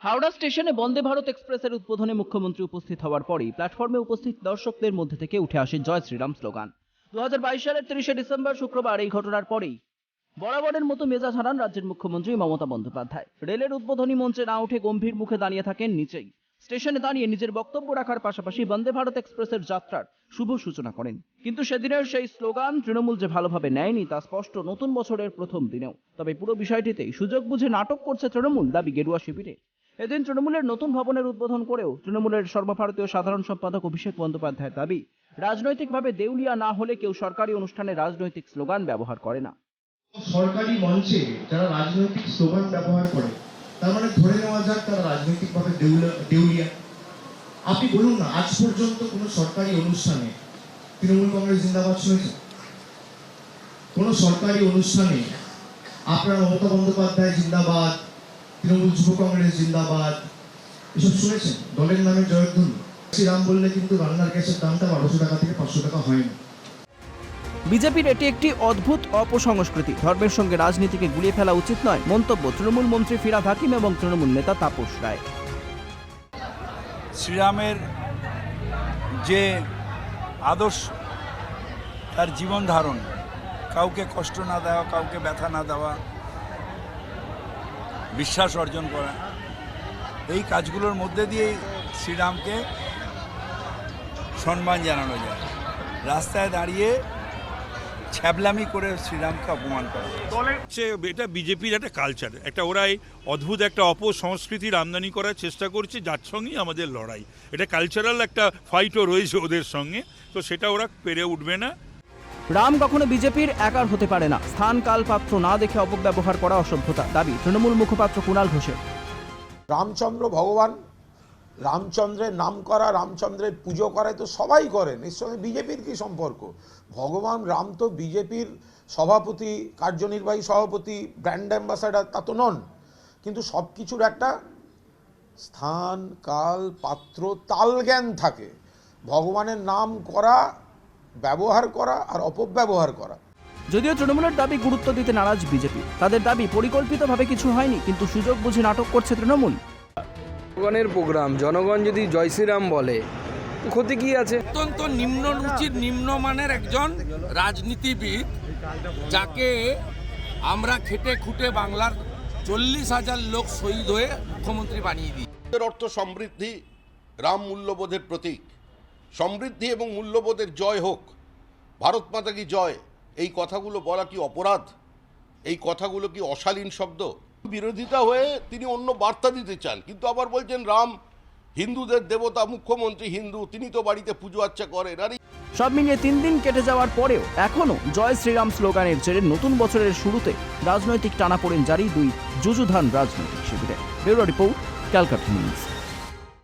হাওড়া স্টেশনে বন্দে ভারত এক্সপ্রেসের উদ্বোধনে মুখ্যমন্ত্রী উপস্থিত হওয়ার পরেই প্ল্যাটফর্মে উপস্থিত দর্শকদের মধ্যে থেকে উঠে আসে জয় শ্রীরাম স্লোগান। 2022 সালের 30শে ডিসেম্বর শুক্রবার এই ঘটনার পরেই বরাবরের মতো মেজাজ হারান রাজ্যের মুখ্যমন্ত্রী মমতা বন্দ্যোপাধ্যায়। রেলের উদ্বোধনী মঞ্চে না উঠে গম্ভীর মুখে দাঁড়িয়ে থাকেন নিচেই। স্টেশনে দাঁড়িয়ে নিজের বক্তব্য রাখার পাশাপাশি বন্দে ভারত এক্সপ্রেসের যাত্রার শুভ সূচনা করেন। কিন্তু সেদিনের সেই স্লোগান তৃণমূল যে ভালোভাবে নেয়নি তা স্পষ্ট নতুন বছরের প্রথম দিনেও। তবে পুরো বিষয়টিতেই সুযোগ বুঝে নাটক করছে তৃণমূল, দাবি গেরুয়া শিবিরে। এদিন তৃণমূলের নতুন ভবনের উদ্বোধন করেও তৃণমূলের সর্বভারতীয় সাধারণ সম্পাদক অভিষেক বন্দ্যোপাধ্যায়ের দাবি, রাজনৈতিকভাবে দেউলিয়া না হলে কেউ সরকারি অনুষ্ঠানে রাজনৈতিক স্লোগান ব্যবহার করে না। সরকারি মঞ্চে যারা রাজনৈতিক স্লোগান ব্যবহার করে তার মানে ধরে নেওয়া যাক তারা রাজনৈতিকভাবে দেউলিয়া। আপনি বলুন না, আজ পর্যন্ত কোনো সরকারি অনুষ্ঠানে তৃণমূল কংগ্রেস জিন্দাবাদ শুনেছেন? কোনো সরকারি অনুষ্ঠানে আপনার মমতা বন্দ্যোপাধ্যায় জিন্দাবাদ, তৃণমূল যুব কংগ্রেস জিন্দাবাদ এসব শুনেছেন? দলের নামে জয়ধ্বনি। শ্রীরাম বললে কিন্তু রান্নার গ্যাসের দামটা 1200 টাকা থেকে 500 টাকা হয় না। বিজেপির এটি একটি অদ্ভুত অপসংস্কৃতি, ধর্মের সঙ্গে রাজনীতিকে গুলিয়ে ফেলা উচিত নয়, মন্তব্য তৃণমূল মন্ত্রী ফিরহাদ হাকিম এবং তৃণমূল নেতা তাপস রায়। শ্রীরামের যে আদর্শ, তার জীবন ধারণ, কাউকে কষ্ট না দেওয়া, কাউকে ব্যথা না দেওয়া, বিশ্বাস অর্জন করা, এই কাজগুলোর মধ্যে দিয়ে শ্রীরামকে সম্মান জানানো যায়। রাস্তায় দাঁড়িয়ে ছ্যাবলামি করে শ্রীরামকে অপমান করা। এটা বিজেপির একটা কালচার, একটা ওরাই অদ্ভুত একটা অপসংস্কৃতির আমদানি করার চেষ্টা করছে, যার সঙ্গেই আমাদের লড়াই। এটা কালচারাল একটা ফাইটও রয়েছে ওদের সঙ্গে, তো সেটা ওরা পেরে উঠবে না। রাম কখনো বিজেপির একার হতে পারে না, স্থান কাল পাত্র না দেখে অপব্যবহার করা অসভ্যতা, দাবি তৃণমূল মুখপাত্র কুণাল ঘোষের। রামচন্দ্র ভগবান, রামচন্দ্রের নাম করা, রামচন্দ্রের পুজো করা তো সবাই করেন, এর সঙ্গে বিজেপির কী সম্পর্ক? ভগবান রাম তো বিজেপির সভাপতি, কার্যনির্বাহী সভাপতি, ব্র্যান্ড অ্যাম্বাসাডার তা তো নন। কিন্তু সব কিছুর একটা স্থান কাল পাত্র তালজ্ঞান থাকে। ভগবানের নাম করা, ব্যবহার করা আর অপব্যবহার করা। যদিও তৃণমূলের দাবি গুরুত্ব দিতে নারাজ বিজেপি। তাদের দাবি পরিকল্পিতভাবে কিছু হয়নি, কিন্তু সুযোগ বুঝে নাটক করছে তৃণমূল। জনগণের প্রোগ্রাম, জনগণ যদি জয় শ্রীরাম বলে ক্ষতি কি আছে? অত্যন্ত নিম্নরুচির নিম্নমানের একজন রাজনীতিবিদ, যাকে আমরা খেটে খুঁটে বাংলার 40,000 লোক শহীদ হয়ে মুখ্যমন্ত্রী বানিয়ে দিই। অর্থ সমৃদ্ধি, রাম মূল্যবোধের প্রতীক। সমৃদ্ধি এবং মূল্যবোধের জয় হোক, ভারত মাতা কি জয়, এই কথাগুলো বলা কি অপরাধ? এই কথাগুলো কি অশালীন শব্দ? বিরোধিতা হয়ে তিনি অন্য বার্তা দিতে চান, কিন্তু আবার বলছেন রাম হিন্দুদের দেবতা, মুখ্যমন্ত্রী হিন্দু, তিনি তো বাড়িতে পুজো আর্চা করেন। আর সব মিলিয়ে 3 দিন কেটে যাওয়ার পরেও এখনো জয় শ্রীরাম স্লোগানের জেরে নতুন বছরের শুরুতে রাজনৈতিক টানাপোড়েন জারি দুই যুযুধান রাজনৈতিক শিবিরে। Bureau report, Calcutta news.